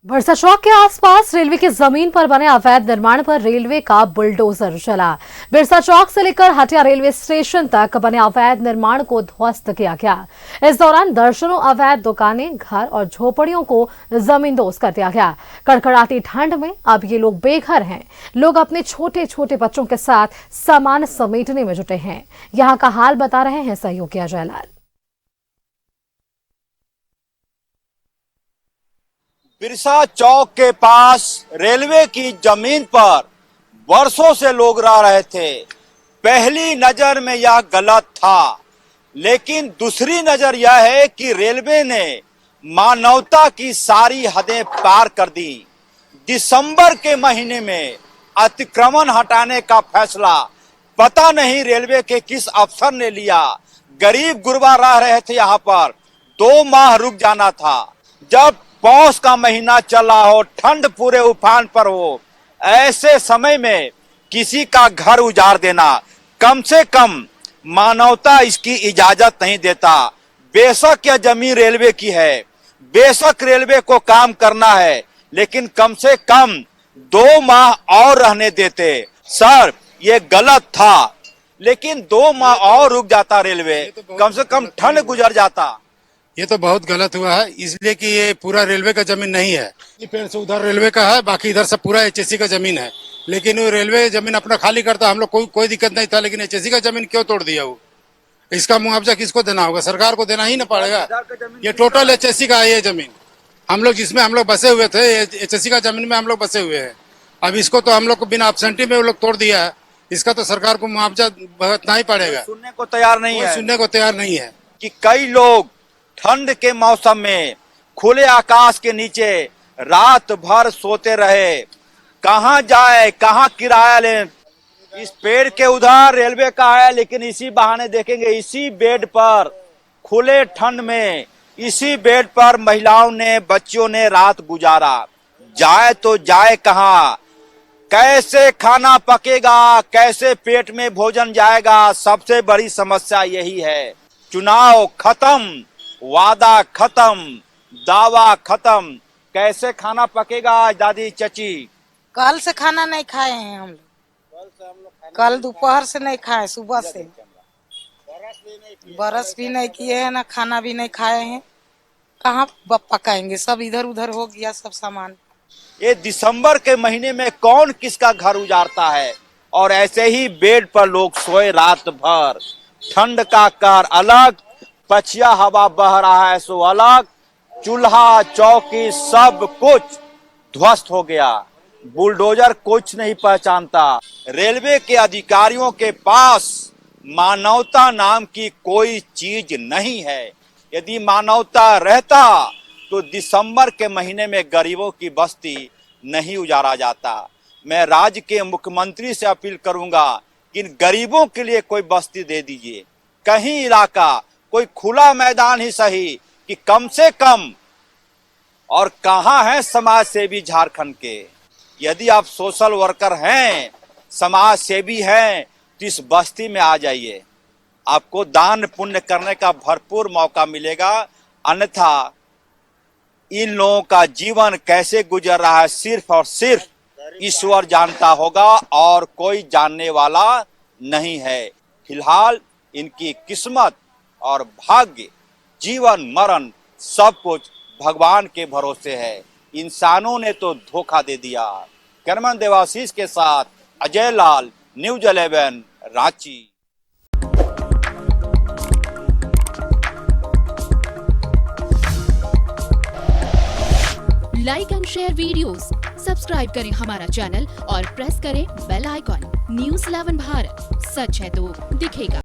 भरसा चौक के आसपास रेलवे की जमीन पर बने अवैध निर्माण पर रेलवे का बुलडोजर चला। बिरसा चौक से लेकर हटिया रेलवे स्टेशन तक बने अवैध निर्माण को ध्वस्त किया गया। इस दौरान दर्जनों अवैध दुकानें, घर और झोपड़ियों को जमींदोज कर दिया गया। कड़कड़ाती ठंड में अब ये लोग बेघर हैं। लोग अपने छोटे छोटे बच्चों के साथ सामान समेटने में जुटे हैं। यहाँ का हाल बता रहे हैं सहयोगी अजय लाल। बिरसा चौक के पास रेलवे की जमीन पर वर्षों से लोग रह रहे थे। पहली नजर में यह गलत था, लेकिन दूसरी नजर यह है कि रेलवे ने मानवता की सारी हदें पार कर दी। दिसंबर के महीने में अतिक्रमण हटाने का फैसला पता नहीं रेलवे के किस अफसर ने लिया। गरीब गुरबा रह रहे थे यहाँ पर। 2 माह रुक जाना था। जब पौष का महीना चल रहा हो, ठंड पूरे उफान पर हो, ऐसे समय में किसी का घर उजाड़ देना कम से कम मानवता इसकी इजाजत नहीं देता। बेशक यह जमीन रेलवे की है, बेशक रेलवे को काम करना है, लेकिन कम से कम 2 माह और रहने देते। सर, ये गलत था, लेकिन 2 माह और रुक जाता रेलवे, कम से कम ठंड गुजर जाता। ये तो बहुत गलत हुआ है, इसलिए कि ये पूरा रेलवे का जमीन नहीं है। ये पेड़ से उधर रेलवे का है, बाकी इधर सब पूरा एचएससी का जमीन है। लेकिन वो रेलवे जमीन अपना खाली करता, हम लोग कोई दिक्कत नहीं था, लेकिन एचएससी का जमीन क्यों तोड़ दिया? वो इसका मुआवजा किसको देना होगा? सरकार को देना ही ना पड़ेगा। ये टोटल एचएससी का है ये जमीन। हम लोग जिसमें हम लोग बसे हुए थे, एचएससी का जमीन में हम लोग बसे हुए हैं। अब इसको तो हम लोग को बिना एब्सेंटी में वो लोग तोड़ दिया है। इसका तो सरकार को मुआवजा भुगतना ही पड़ेगा। सुनने को तैयार नहीं है, सुनने को तैयार नहीं है कि कई लोग ठंड के मौसम में खुले आकाश के नीचे रात भर सोते रहे। कहां जाए, कहां किराया लें? इस पेड़ के उधर रेलवे का है, लेकिन इसी बहाने देखेंगे इसी बेड पर खुले ठंड में इसी बेड पर महिलाओं ने, बच्चों ने रात गुजारा। जाए तो जाए कहां? कैसे खाना पकेगा, कैसे पेट में भोजन जाएगा? सबसे बड़ी समस्या यही है। चुनाव खत्म, वादा खत्म, दावा खत्म, कैसे खाना पकेगा? दादी, चची, कल से खाना नहीं खाए हैं हम लोग। कल दोपहर से नहीं खाए, सुबह से बरस भी नहीं किए हैं, ना खाना भी नहीं खाए हैं। कहाँ पकाएंगे? सब इधर उधर हो गया सब सामान। ये दिसंबर के महीने में कौन किसका घर उजाड़ता है? और ऐसे ही बेड पर लोग सोए रात भर। ठंड का कहर अलग, पछिया हवा बह रहा है सो अलग। चूल्हा चौकी सब कुछ ध्वस्त हो गया। बुलडोजर कुछ नहीं पहचानता। रेलवे के अधिकारियों के पास मानवता नाम की कोई चीज नहीं है। यदि मानवता रहता तो दिसंबर के महीने में गरीबों की बस्ती नहीं उजाड़ा जाता। मैं राज्य के मुख्यमंत्री से अपील करूंगा कि इन गरीबों के लिए कोई बस्ती दे दीजिए। कहीं इलाका, कोई खुला मैदान ही सही, कि कम से कम। और कहां है समाज सेवी झारखंड के? यदि आप सोशल वर्कर हैं, समाज सेवी हैं, तो इस बस्ती में आ जाइए। आपको दान पुण्य करने का भरपूर मौका मिलेगा। अन्यथा इन लोगों का जीवन कैसे गुजर रहा है सिर्फ और सिर्फ ईश्वर जानता होगा, और कोई जानने वाला नहीं है। फिलहाल इनकी किस्मत और भाग्य, जीवन मरण सब कुछ भगवान के भरोसे है। इंसानों ने तो धोखा दे दिया। कैमरामैन देवाशीष के साथ Ajay Lal, news 11, Ranchi. Like and share videos, subscribe करें हमारा चैनल और प्रेस करें बेल आइकॉन। न्यूज़ 11 भारत, सच है तो दिखेगा।